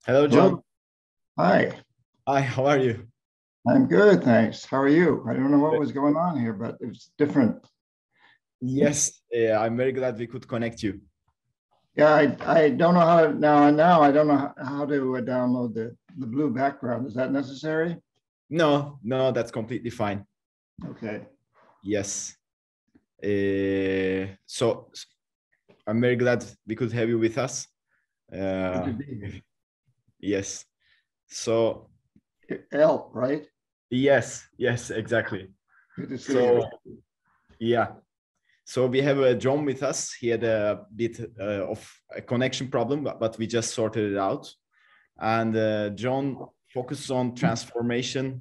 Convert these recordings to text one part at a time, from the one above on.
Hello, Hello. John. Hi. Hi, how are you? I'm good, thanks. How are you? I don't know what was going on here, but it's different. Yes, I'm very glad we could connect you. Yeah, I don't know how to, now I don't know how to download the blue background. Is that necessary? No, no, that's completely fine. Okay. Yes. So I'm very glad we could have you with us. Good to Uh, be here. yes. So L, right? yes, yes, exactly. Good to see you. So yeah. So we have John with us. He had a bit of a connection problem, but we just sorted it out. And John focuses on transformation,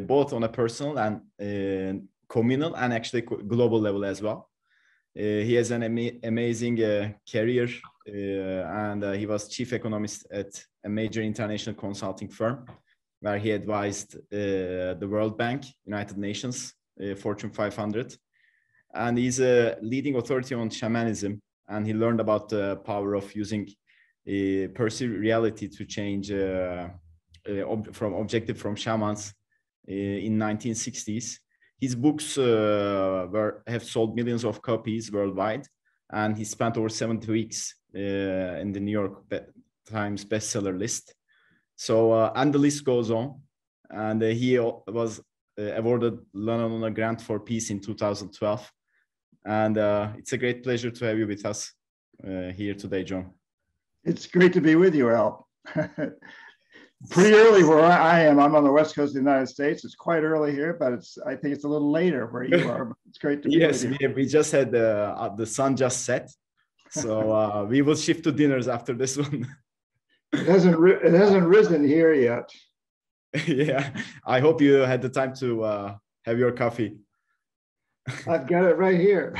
both on a personal and communal and actually global level as well. He has an amazing career, and he was chief economist at a major international consulting firm, where he advised the World Bank, United Nations, Fortune 500, and he's a leading authority on shamanism. And he learned about the power of using perceived reality to change from objective from shamans in 1960s. His books have sold millions of copies worldwide, and he spent over 70 weeks in the New York Times bestseller list. So and the list goes on. And he was awarded Lenin on a grant for peace in 2012. And it's a great pleasure to have you with us here today, John. It's great to be with you, Al. Pretty early where I am. I'm on the west coast of the United States. It's quite early here, but I think it's a little later where you are. But it's great to be with Yes, you. we just had the sun just set, so we will shift to dinners after this one. It hasn't risen here yet. Yeah, I hope you had the time to have your coffee. I've got it right here.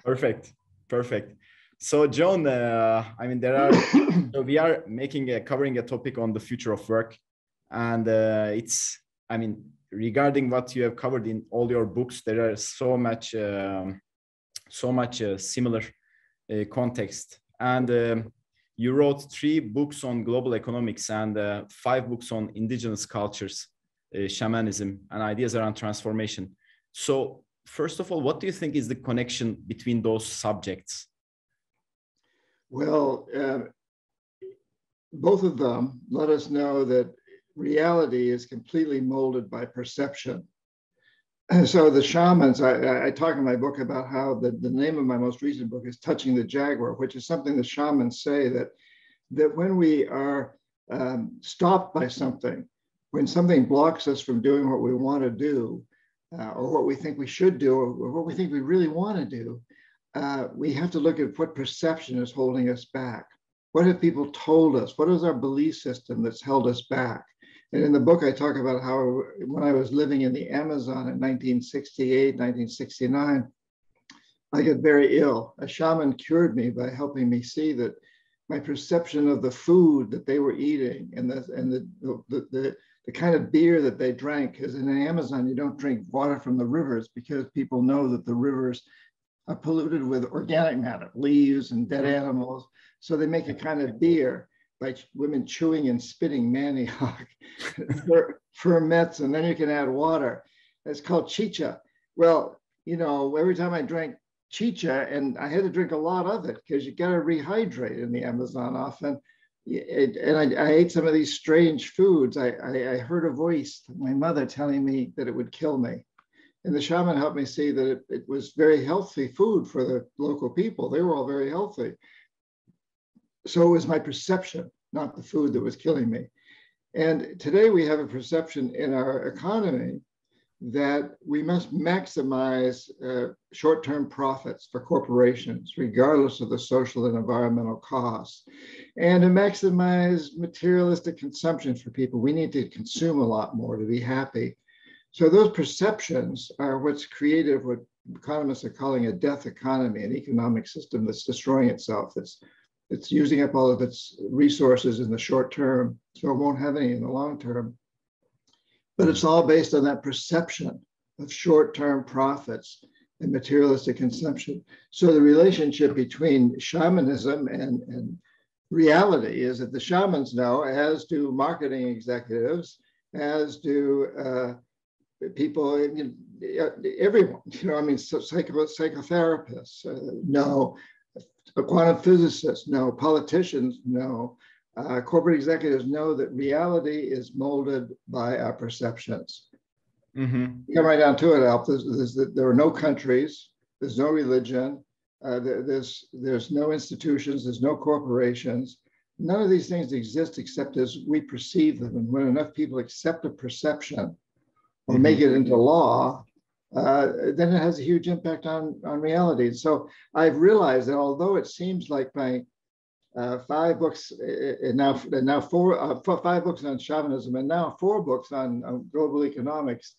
Perfect, perfect. So, John, I mean, there are so we are making covering a topic on the future of work, and it's, I mean, regarding what you have covered in all your books, there are so much similar context. And you wrote 3 books on global economics and 5 books on indigenous cultures, shamanism, and ideas around transformation. So, first of all, what do you think is the connection between those subjects? Well, both of them let us know that reality is completely molded by perception. And so the shamans, I talk in my book about how the name of my most recent book is Touching the Jaguar, which is something the shamans say that when we are stopped by something, when something blocks us from doing what we want to do, or what we think we should do, or what we think we really want to do, we have to look at what perception is holding us back. What have people told us? What is our belief system that's held us back? And in the book, I talk about how when I was living in the Amazon in 1968, 1969, I got very ill. A shaman cured me by helping me see that my perception of the food that they were eating and the kind of beer that they drank, because in the Amazon, you don't drink water from the rivers because people know that the rivers are polluted with organic matter, leaves and dead animals. So they make a kind of beer by women chewing and spitting manioc, ferments, and then you can add water. It's called chicha. Well, every time I drank chicha, and I had to drink a lot of it because you got to rehydrate in the Amazon often. And I ate some of these strange foods. I heard a voice, my mother telling me that it would kill me. And the shaman helped me see that it was very healthy food for the local people. They were all very healthy. So it was my perception, not the food that was killing me. And today we have a perception in our economy that we must maximize short-term profits for corporations, regardless of the social and environmental costs. And to maximize materialistic consumption for people, we need to consume a lot more to be happy. So those perceptions are what's created what economists are calling a death economy, an economic system that's destroying itself. It's using up all of its resources in the short term, so it won't have any in the long term. But it's all based on that perception of short-term profits and materialistic consumption. So the relationship between shamanism and reality is that the shamans know, as do marketing executives, as do people, everyone, I mean, psychotherapists know, quantum physicists know, politicians know, corporate executives know that reality is molded by our perceptions. Mm-hmm. Come right down to it, Alp. There are no countries, there's no religion, there's no institutions, there's no corporations. None of these things exist except as we perceive them. And when enough people accept a perception or make it into law, then it has a huge impact on reality. So I've realized that although it seems like my 5 books, and now 5 books on shamanism, and now 4 books on global economics,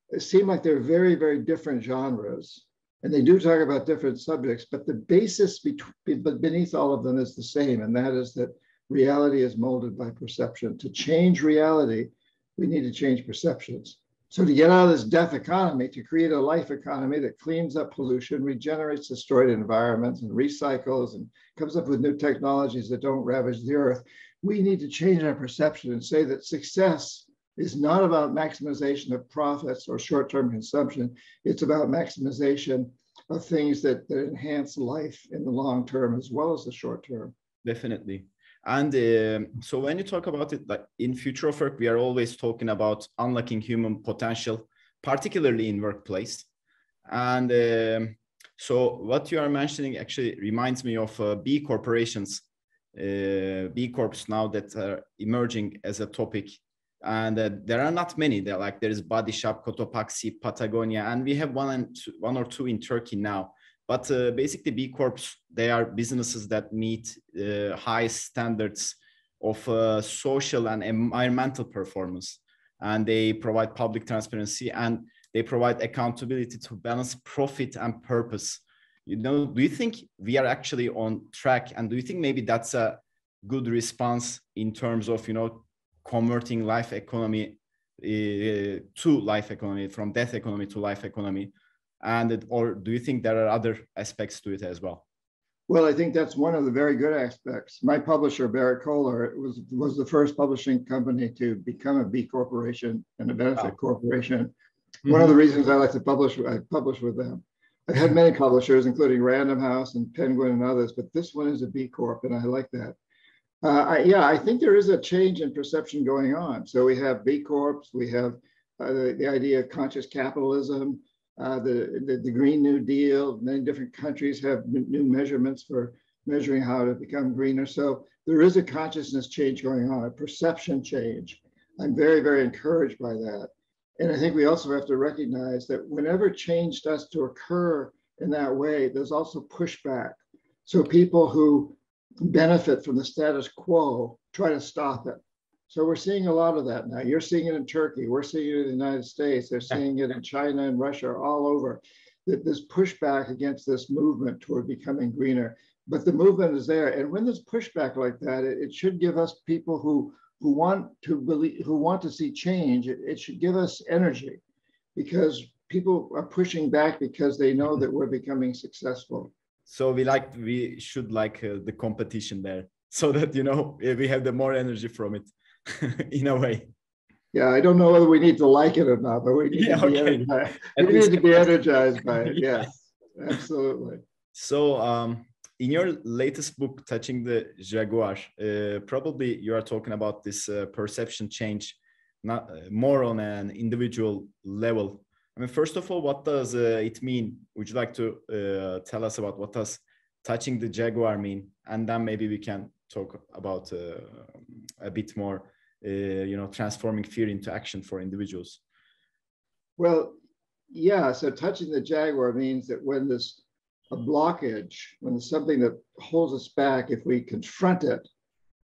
it seem like they're very, very different genres. And they do talk about different subjects, but the basis beneath all of them is the same, and that is that reality is molded by perception. To change reality, we need to change perceptions. So to get out of this death economy, to create a life economy that cleans up pollution, regenerates destroyed environments, and recycles, and comes up with new technologies that don't ravage the earth, we need to change our perception and say that success is not about maximization of profits or short-term consumption. It's about maximization of things that enhance life in the long term as well as the short term. Definitely. And so when you talk about it, like in Future of Work, we are always talking about unlocking human potential, particularly in workplace. And so what you are mentioning actually reminds me of B corporations, B Corps now that are emerging as a topic. And there are not many. There is Body Shop, Cotopaxi, Patagonia, and we have one or two in Turkey now. But basically, B Corps, they are businesses that meet high standards of social and environmental performance. And they provide public transparency and they provide accountability to balance profit and purpose. Do you think we are actually on track? And do you think maybe that's a good response in terms of, converting life economy to life economy, from death economy to life economy? Or do you think there are other aspects to it as well? Well, I think that's one of the very good aspects. My publisher, Barrett Kohler, was the first publishing company to become a B corporation and a benefit corporation. One of the reasons I like to publish, I publish with them. I've had many publishers, including Random House and Penguin and others, but this one is a B Corp, and I like that. I think there is a change in perception going on. So we have B Corps, we have the idea of conscious capitalism, the Green New Deal. Many different countries have new measurements for measuring how to become greener. So there is a consciousness change going on, a perception change. I'm very, very encouraged by that. And I think we also have to recognize that whenever change starts to occur in that way, there's also pushback. So people who benefit from the status quo try to stop it. So we're seeing a lot of that now. You're seeing it in Turkey. We're seeing it in the United States. They're seeing it in China and Russia, all over. This pushback against this movement toward becoming greener. But the movement is there. And when there's pushback like that, it should give us people who want to see change. It should give us energy, because people are pushing back because they know that we're becoming successful. So we should like the competition there, so that we have the more energy from it in a way. Yeah, I don't know whether we need to like it or not, but we need to be energized. We need to be energized by it. Yes, absolutely. So in your latest book, Touching the Jaguar, probably you are talking about this perception change, not more on an individual level. I mean, first of all, what does it mean? Would you like to tell us about what does touching the Jaguar mean? And then maybe we can talk about a bit more, transforming fear into action for individuals. Well, yeah. So touching the Jaguar means that when there's a blockage, when there's something that holds us back, if we confront it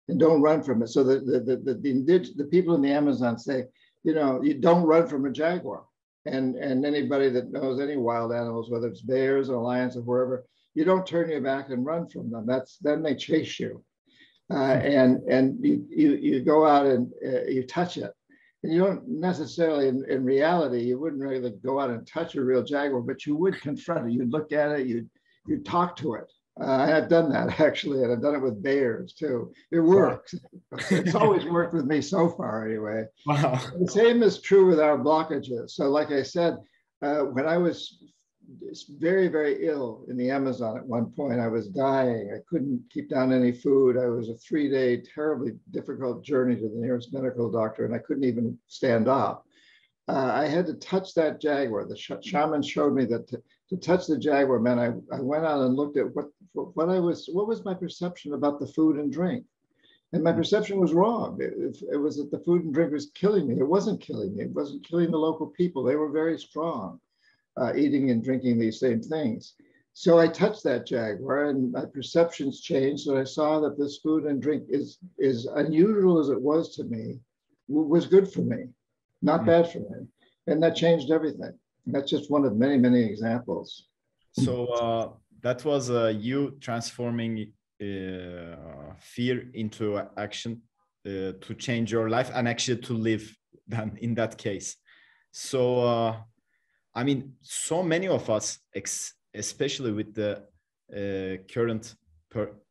and don't run from it. So the people in the Amazon say, you don't run from a jaguar. And anybody that knows any wild animals, whether it's bears or lions or wherever, you don't turn your back and run from them. Then they chase you, and you go out and you touch it. And you don't necessarily, in reality, you wouldn't really go out and touch a real jaguar, but you would confront it. You'd look at it, you'd talk to it, I've done that actually, and I've done it with bears too. It works. It's always worked with me so far, anyway. Wow. The same is true with our blockages. So, like I said, when I was very, very ill in the Amazon at one point, I was dying. I couldn't keep down any food. I was a 3-day, terribly difficult journey to the nearest medical doctor, and I couldn't even stand up. I had to touch that jaguar. The shaman showed me that to touch the jaguar meant I went out and looked at what was my perception about the food and drink. And my perception was wrong. It was that the food and drink was killing me. It wasn't killing me. It wasn't killing the local people. They were very strong, eating and drinking these same things. So I touched that jaguar and my perceptions changed. And I saw that this food and drink is unusual as it was to me, was good for me, not bad for me. And that changed everything. And that's just one of many, many examples. So that was you transforming fear into action to change your life and actually to live then in that case. So I mean, so many of us, especially with the current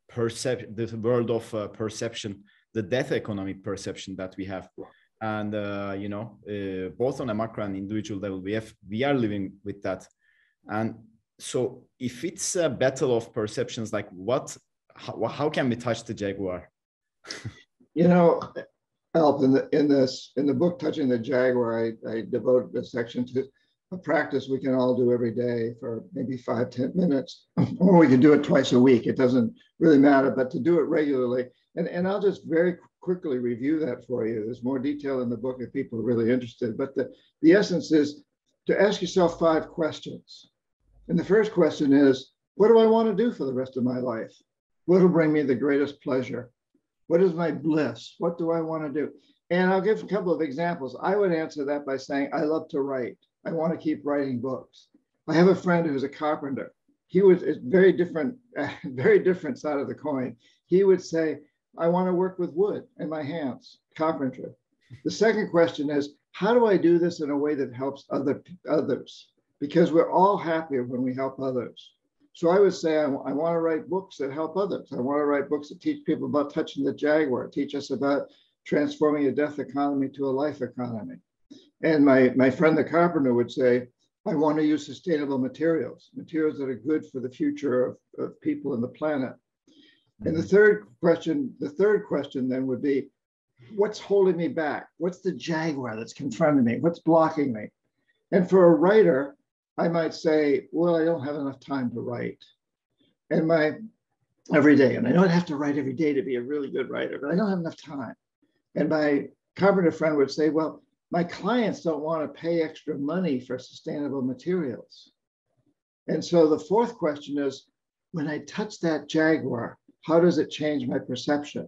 perception, the world of perception, the death economy perception that we have, and you know, both on a macro and individual level, we are living with that. And so if it's a battle of perceptions, like how can we touch the jaguar? You know, Alp, in the book Touching the Jaguar, I devote a section to a practice we can all do every day for maybe 5-10 minutes, or we can do it twice a week. It doesn't really matter, but to do it regularly. And I'll just very quickly review that for you. There's more detail in the book if people are really interested. But the essence is to ask yourself 5 questions. And the first question is, what do I want to do for the rest of my life? What will bring me the greatest pleasure? What is my bliss? What do I want to do? And I'll give a couple of examples. I would answer that by saying, I love to write. I want to keep writing books. I have a friend who's a carpenter. He was very different side of the coin. He would say, I want to work with wood in my hands, carpentry. The second question is, how do I do this in a way that helps others? Because we're all happier when we help others. So I would say, I want to write books that help others. I want to write books that teach people about touching the jaguar, teach us about transforming a death economy to a life economy. And my friend, the carpenter, would say, I want to use sustainable materials that are good for the future of people and the planet. And the third question then would be, what's holding me back? What's the jaguar that's confronting me? What's blocking me? And for a writer, I might say, well, I don't have enough time to write. And every day, and I don't have to write every day to be a really good writer, but I don't have enough time. And my carpenter friend would say, well, my clients don't want to pay extra money for sustainable materials. And so the fourth question is, when I touch that jaguar, how does it change my perception?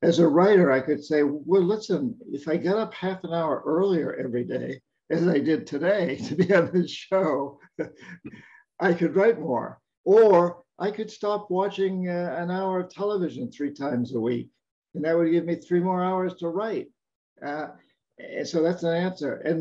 As a writer, I could say, well, listen, if I get up half an hour earlier every day, as I did today to be on this show, I could write more. Or I could stop watching an hour of television 3 times a week, and that would give me 3 more hours to write. And so that's an answer. And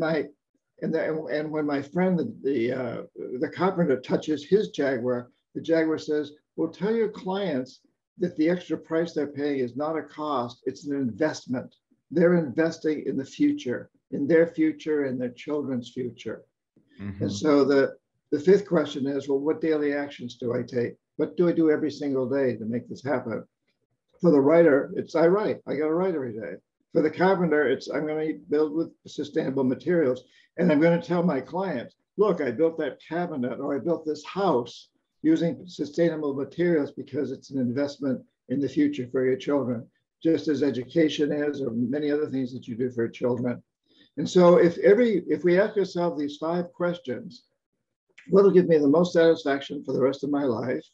when my friend, the carpenter, touches his jaguar, the jaguar says, well, tell your clients that the extra price they're paying is not a cost, it's an investment. They're investing in the future, in their future and their children's future. Mm-hmm. And so the fifth question is, well, what daily actions do I take? What do I do every single day to make this happen? For the writer, it's I write. I got to write every day. For the carpenter, it's I'm going to build with sustainable materials. And I'm going to tell my clients, look, I built that cabinet or I built this house using sustainable materials because it's an investment in the future for your children, just as education is, or many other things that you do for your children. And so if we ask ourselves these 5 questions, what will give me the most satisfaction for the rest of my life?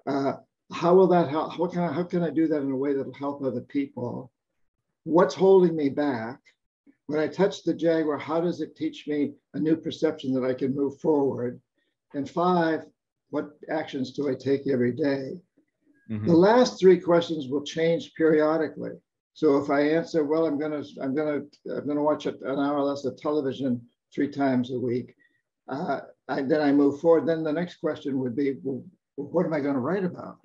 How will that help? How can I do that in a way that will help other people? What's holding me back? When I touch the jaguar, how does it teach me a new perception that I can move forward? And 5, what actions do I take every day? Mm-hmm. The last 3 questions will change periodically. So if I answer, well, I'm gonna watch an hour less of television 3 times a week, then I move forward. Then the next question would be, well, well, what am I going to write about?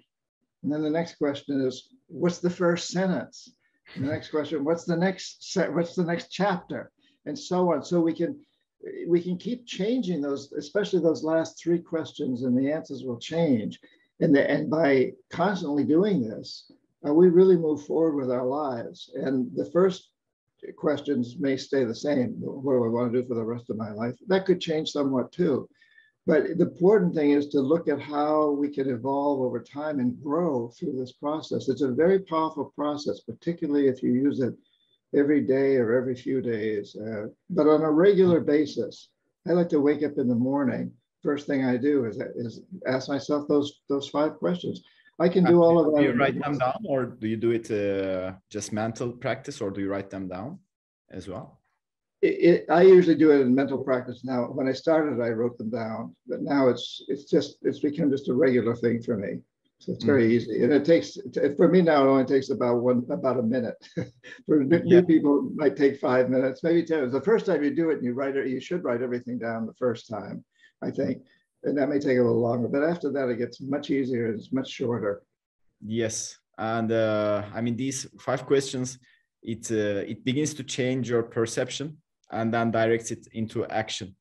And then the next question is, what's the first sentence? And the next question, what's the next chapter? And so on. So we can keep changing those, especially those last three questions, and the answers will change. And by constantly doing this, we really move forward with our lives. And the first questions may stay the same. What do I want to do for the rest of my life? That could change somewhat too. But the important thing is to look at how we can evolve over time and grow through this process. It's a very powerful process, particularly if you use it every day or every few days. But on a regular basis, I like to wake up in the morning. First thing I do is ask myself those 5 questions. I can do all of that. Do you write them down, or do you do it just mental practice, or do you write them down as well? I usually do it in mental practice now. When I started, I wrote them down, but now it's become just a regular thing for me. So it's very easy, and it takes, for me now, it only takes about a minute. For new people, it might take 5 minutes, maybe 10. The first time you do it and you write it, you should write everything down the first time, I think, and that may take a little longer. But after that, it gets much easier and it's much shorter. Yes, and I mean, these 5 questions, it begins to change your perception and then directs it into action.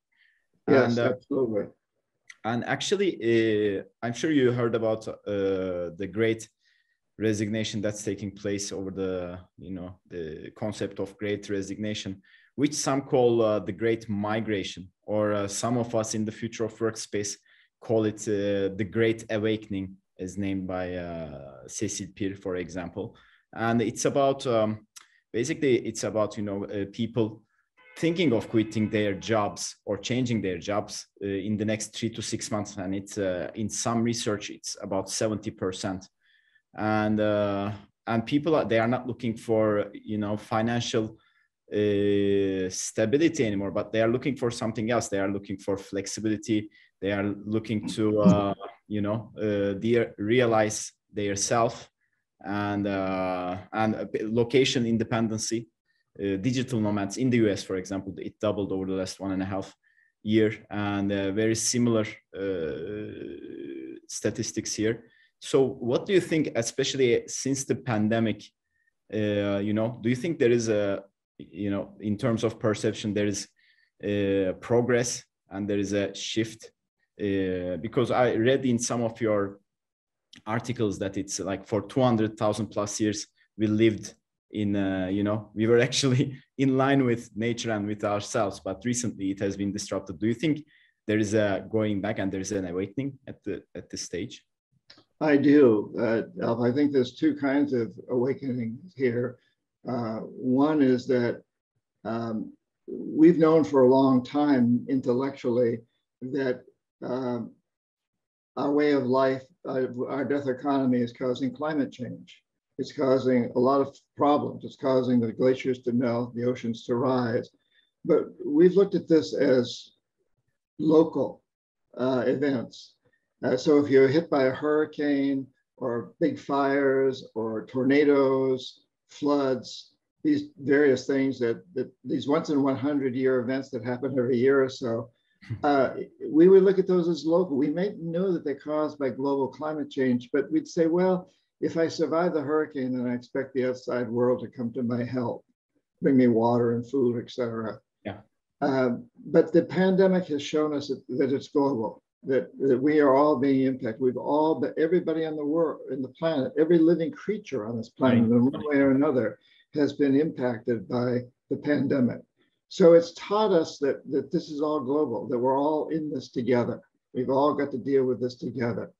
Yes, and, absolutely. And actually, I'm sure you heard about the Great Resignation that's taking place over the concept of Great Resignation, which some call the Great Migration, or some of us in the future of workspace call it the Great Awakening, as named by Cecil Peer, for example. And it's about, basically, it's about, people thinking of quitting their jobs or changing their jobs in the next 3 to 6 months. And it's in some research, it's about 70%. And people, they are not looking for, financial stability anymore, but they are looking for something else. They are looking for flexibility. They are looking to, realize their self and location independency. Digital nomads in the US, for example, it doubled over the last 1.5 years, and very similar statistics here. So what do you think, especially since the pandemic, do you think there is in terms of perception, there is progress and there is a shift? Because I read in some of your articles that it's like for 200,000 plus years, we lived in, we were actually in line with nature and with ourselves, but recently it has been disrupted. Do you think there is a going back and there is an awakening at this stage? I do. I think there's 2 kinds of awakening here. One is that we've known for a long time intellectually that our way of life, our death economy is causing climate change. It's causing a lot of problems. It's causing the glaciers to melt, the oceans to rise. But we've looked at this as local events. So if you're hit by a hurricane or big fires or tornadoes, floods, these various things that these once in 100 year events that happen every year or so, we would look at those as local. We may know that they're caused by global climate change, but we'd say, well, if I survive the hurricane, then I expect the outside world to come to my help, bring me water and food, etc. Yeah. But the pandemic has shown us that it's global, that we are all being impacted. Everybody on the world, in the planet, every living creature on this planet, in one way or another, has been impacted by the pandemic. So it's taught us that this is all global, that we're all in this together. We've all got to deal with this together.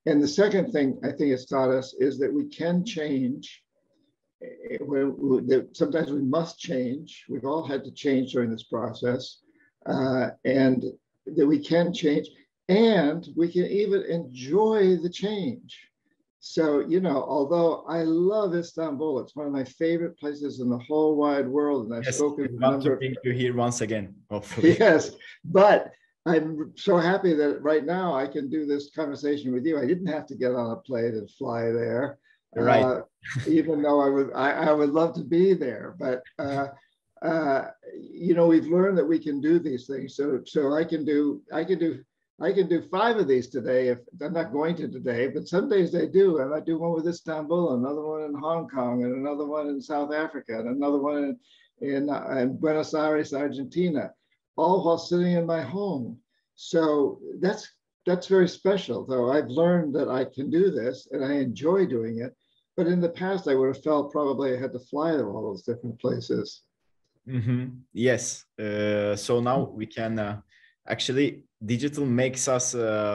And the second thing I think it's taught us is that we can change. Sometimes we must change. We've all had to change during this process, and that we can change, and we can even enjoy the change. So, although I love Istanbul, it's one of my favorite places in the whole wide world. And I've spoken to a number of people here once again, hopefully. Yes, but I'm so happy that right now I can do this conversation with you. I didn't have to get on a plane and fly there, right? Even though I would love to be there. But we've learned that we can do these things. So I can do I can do 5 of these today if I'm not going to today, but some days they do. I might do one with Istanbul, another one in Hong Kong, and another one in South Africa, and another one in Buenos Aires, Argentina, all while sitting in my home. So that's very special, though. I've learned that I can do this and I enjoy doing it. But in the past, I would have felt probably I had to fly to all those different places. Mm-hmm. Yes. So now we can actually, digital makes us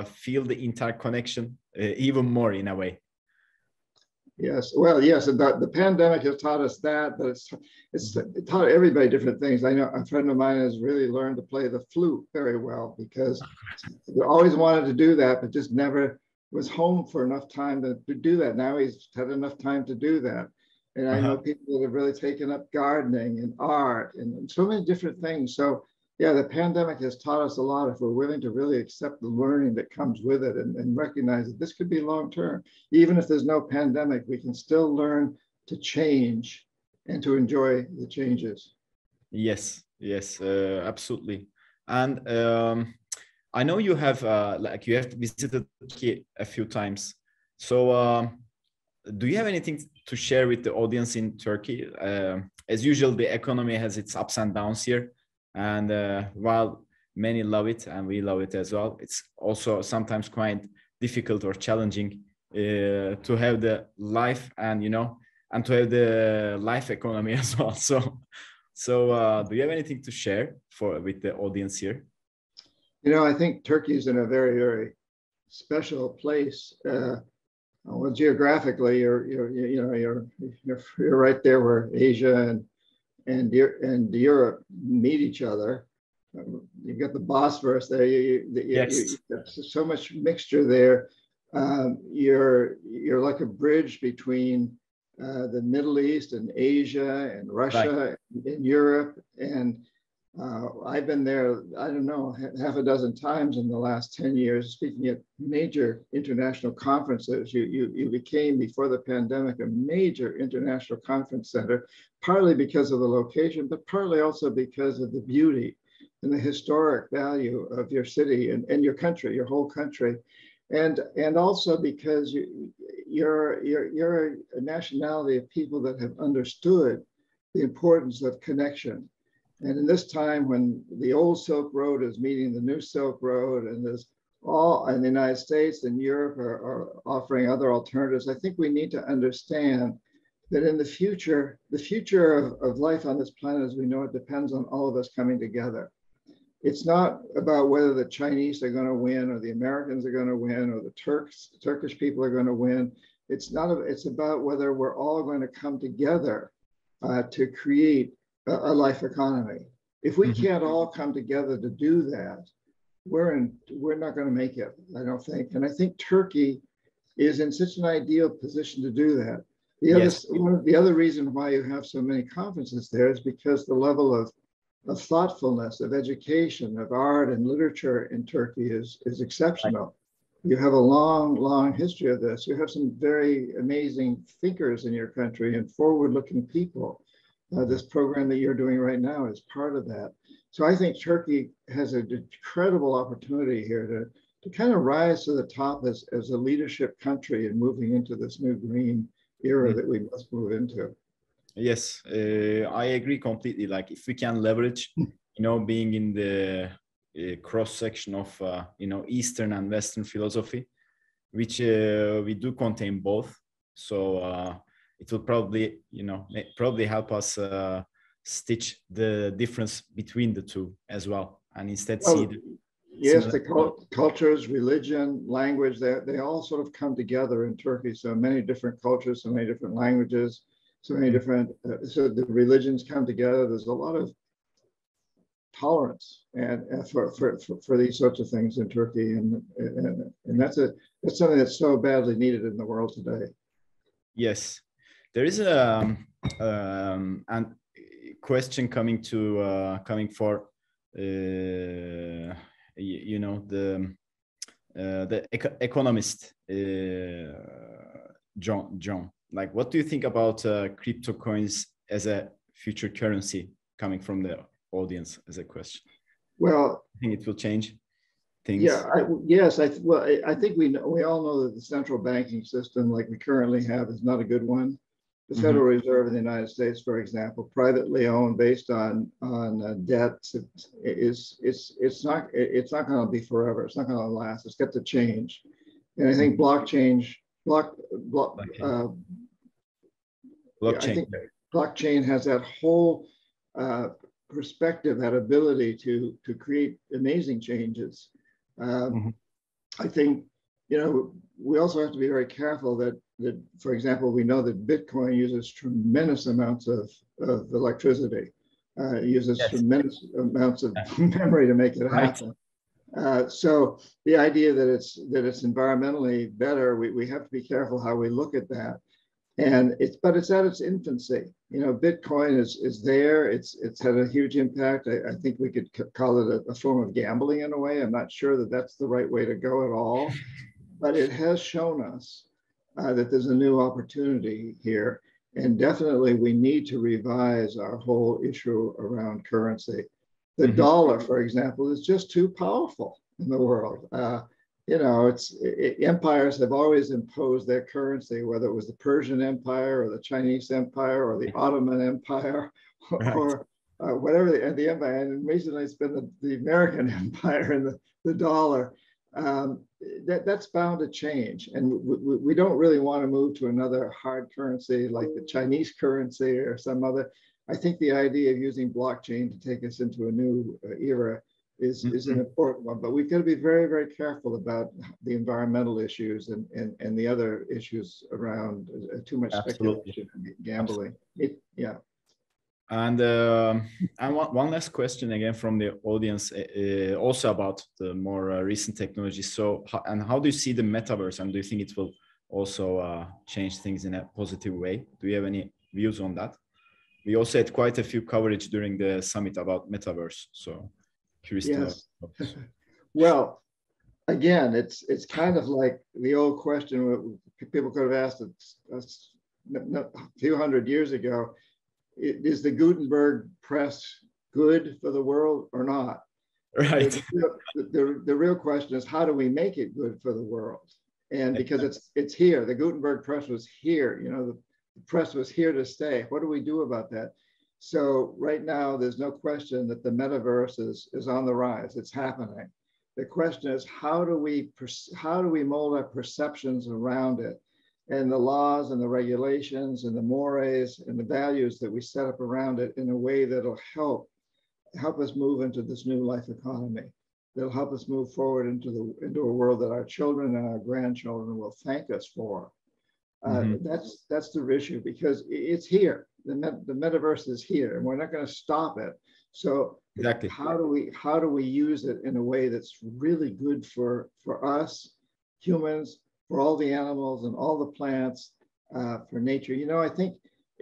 feel the interconnection even more in a way. Yes, well, yes, the pandemic has taught us that, but it taught everybody different things. I know a friend of mine has really learned to play the flute very well because he always wanted to do that, but just never was home for enough time to do that. Now he's had enough time to do that. And I know people that have really taken up gardening and art and so many different things. So yeah, the pandemic has taught us a lot if we're willing to really accept the learning that comes with it and recognize that this could be long-term. Even if there's no pandemic, we can still learn to change and to enjoy the changes. Yes, yes, absolutely. And I know you have you have visited Turkey a few times. So do you have anything to share with the audience in Turkey? As usual, the economy has its ups and downs here. And while many love it and we love it as well, it's also sometimes quite difficult or challenging to have the life and, and to have the life economy as well. So do you have anything to share with the audience here? I think Turkey is in a very, very special place. Well, geographically, you're right there where Asia and Europe meet each other. You've got the Bosphorus there. Yes. You got so much mixture there. You're like a bridge between the Middle East and Asia and Russia and Europe. And I've been there, I don't know, half a dozen times in the last 10 years, speaking at major international conferences. You became, before the pandemic, a major international conference center, partly because of the location, but partly also because of the beauty and the historic value of your city and your country, your whole country. And also because you're a nationality of people that have understood the importance of connection. And in this time when the old Silk Road is meeting the new Silk Road, and there's all in the United States and Europe are offering other alternatives, I think we need to understand that in the future of life on this planet as we know it depends on all of us coming together. It's not about whether the Chinese are going to win or the Americans are going to win or the Turkish people are going to win. It's about whether we're all going to come together to create a life economy. If we can't all come together to do that, we're not going to make it, I don't think. And I think Turkey is in such an ideal position to do that. The other reason why you have so many conferences there is because the level of thoughtfulness, of education, of art and literature in Turkey is exceptional. You have a long history of this. You have some very amazing thinkers in your country and forward-looking people. This program that you're doing right now is part of that. So I think Turkey has an incredible opportunity here to kind of rise to the top as a leadership country and moving into this new green era that we must move into. Yes, I agree completely. Like if we can leverage, being in the cross section of, Eastern and Western philosophy, which we do contain both. So it will probably help us stitch the difference between the two as well, and instead see the cultures, religion, language, they all sort of come together in Turkey. So many different cultures, so many different languages, so many different, so the religions come together. There's a lot of tolerance and for these sorts of things in Turkey, and that's something that's so badly needed in the world today. Yes. There is a question coming for the economist John. Like, what do you think about crypto coins as a future currency? Coming from the audience as a question. Well, I think it will change. things? Yeah, yes. I think we all know that the central banking system, like we currently have, is not a good one. The Federal Reserve in the United States, for example, privately owned, based on debts, it's not going to be forever. It's not going to last. It's got to change, and I think blockchain. Yeah, I think blockchain has that whole perspective, that ability to create amazing changes. I think, we also have to be very careful that, for example, we know that Bitcoin uses tremendous amounts of electricity, uses tremendous amounts of memory to make it happen. So the idea that it's environmentally better, we have to be careful how we look at that. And but it's at its infancy. Bitcoin is there. It's had a huge impact. I think we could call it a form of gambling in a way. I'm not sure that that's the right way to go at all, but it has shown us that there's a new opportunity here. And definitely we need to revise our whole issue around currency. The dollar, for example, is just too powerful in the world. Empires have always imposed their currency, whether it was the Persian Empire or the Chinese Empire or the Ottoman Empire or whatever the empire. And recently it's been the American Empire and the dollar. That's bound to change. And we don't really want to move to another hard currency like the Chinese currency or some other. I think the idea of using blockchain to take us into a new era is an important one, but we've got to be very, very careful about the environmental issues and the other issues around too much speculation and gambling. And one last question again from the audience, also about the more recent technology. So, how do you see the metaverse, and do you think it will also change things in a positive way? Do you have any views on that? We also had quite a few coverage during the summit about metaverse. So curious to know. Well, again, it's kind of like the old question people could have asked us a few hundred years ago. Is the Gutenberg press good for the world or not? Right. The real question is, how do we make it good for the world? And because it's here, the Gutenberg press was here, the press was here to stay. What do we do about that? So right now, there's no question that the metaverse is on the rise. It's happening. The question is, how do we mold our perceptions around it, and the laws and the regulations and the mores and the values that we set up around it in a way that'll help us move into this new life economy. That'll help us move forward into a world that our children and our grandchildren will thank us for. That's the issue, because it's here. The metaverse is here, and we're not going to stop it. So exactly, how do we use it in a way that's really good for us humans, for all the animals and all the plants, for nature? I think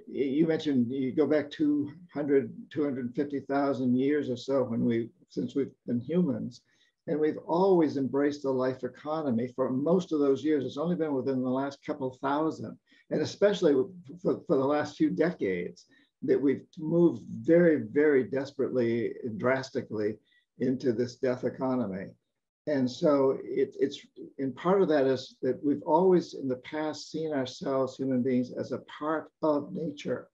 you mentioned you go back 250,000 years or so since we've been humans, and we've always embraced the life economy for most of those years. It's only been within the last couple thousand, and especially for the last few decades, that we've moved very, very desperately and drastically into this death economy. And so and part of that is that we've always in the past seen ourselves, human beings, as a part of nature.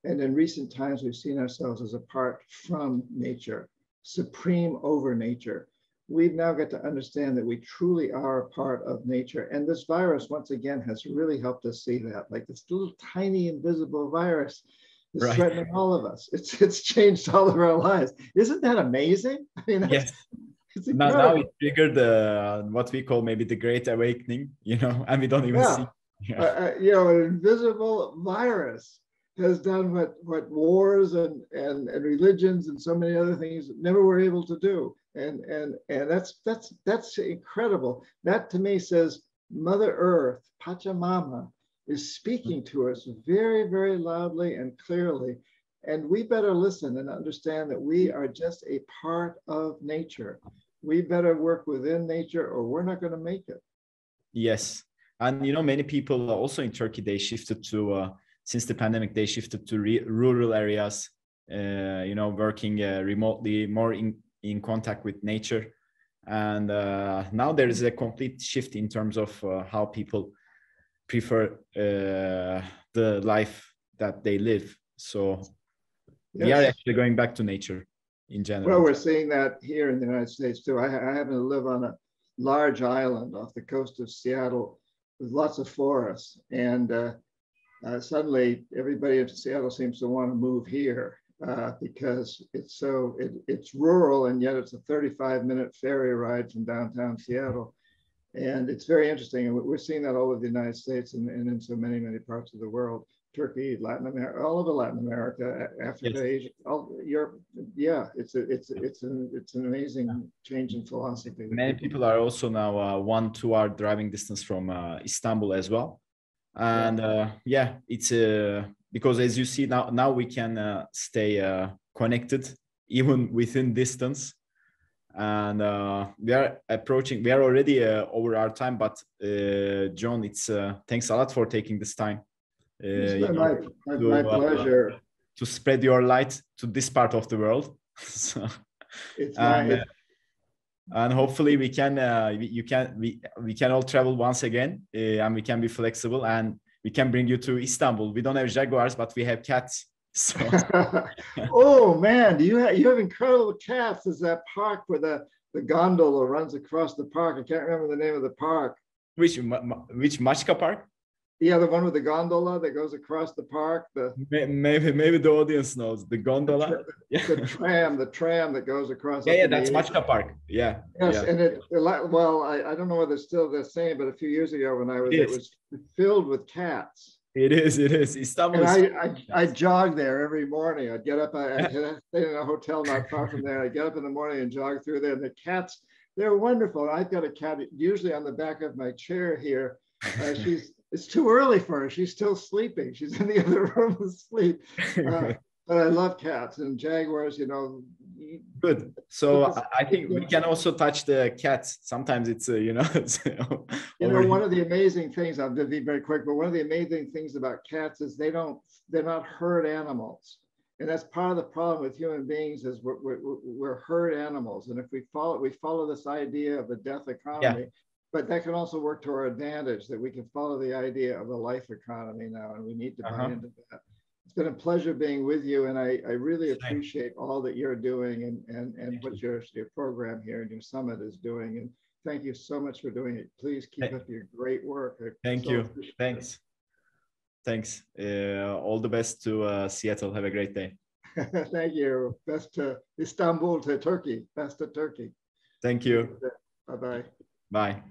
And in recent times, we've seen ourselves as a part from nature, supreme over nature. We've now got to understand that we truly are a part of nature. And this virus, once again, has really helped us see that. Like this little tiny invisible virus is threatening all of us. It's changed all of our lives. Isn't that amazing? I mean, yes. Now it triggered what we call maybe the Great Awakening, and we don't even see. An invisible virus has done what wars and religions and so many other things never were able to do. And that's incredible. That to me says Mother Earth, Pachamama, is speaking to us very, very loudly and clearly. And we better listen and understand that we are just a part of nature. We better work within nature, or we're not going to make it. Yes. And, many people also in Turkey, they shifted to, since the pandemic, they shifted to rural areas, working remotely, more in contact with nature. And now there is a complete shift in terms of how people prefer the life that they live. So we are actually going back to nature in general. Well, we're seeing that here in the United States too. I happen to live on a large island off the coast of Seattle with lots of forests, and suddenly everybody in Seattle seems to want to move here because it's rural, and yet it's a 35-minute ferry ride from downtown Seattle. And it's very interesting. And we're seeing that all over the United States and in so many, many parts of the world. Turkey, Latin America, all over Latin America, Africa, Asia, Europe. Yeah, it's an amazing change in philosophy. Many people are also now 1-2 hour driving distance from Istanbul as well. And yeah, it's because as you see now we can stay connected even within distance. And we are already over our time, but John, it's thanks a lot for taking this time. My pleasure to spread your light to this part of the world. So, and hopefully we can we can all travel once again, and we can be flexible, and we can bring you to Istanbul. We don't have jaguars, but we have cats. So. Oh man, you have incredible cats. There's that park where the gondola runs across the park. I can't remember the name of the park. Which Machka Park? Yeah, the one with the gondola that goes across the park. Maybe the audience knows the gondola. The tram that goes across. Yeah, that's Machka Park. Yeah. Yes, yeah. And I don't know whether it's still the same, but a few years ago when I was, it was filled with cats. It is. Istanbul. And I jog there every morning. I'd get up. I stayed in a hotel not far from there. I'd get up in the morning and jog through there. And the cats, they're wonderful. I've got a cat usually on the back of my chair here. It's too early for her. She's still sleeping. She's in the other room asleep. But I love cats and jaguars, Good. So I think we can also touch the cats. Sometimes it's, one of the amazing things, I'll be very quick, but one of the amazing things about cats is they're not herd animals. And that's part of the problem with human beings is we're herd animals. And if we follow this idea of a death economy, but that can also work to our advantage, that we can follow the idea of a life economy now, and we need to buy into that. It's been a pleasure being with you, and I really appreciate all that you're doing and what your program here and your summit is doing. And thank you so much for doing it. Please keep up your great work. Thank you. Thanks. All the best to Seattle. Have a great day. Thank you. Best to Istanbul to Turkey. Best to Turkey. Thank you. Bye-bye. Bye.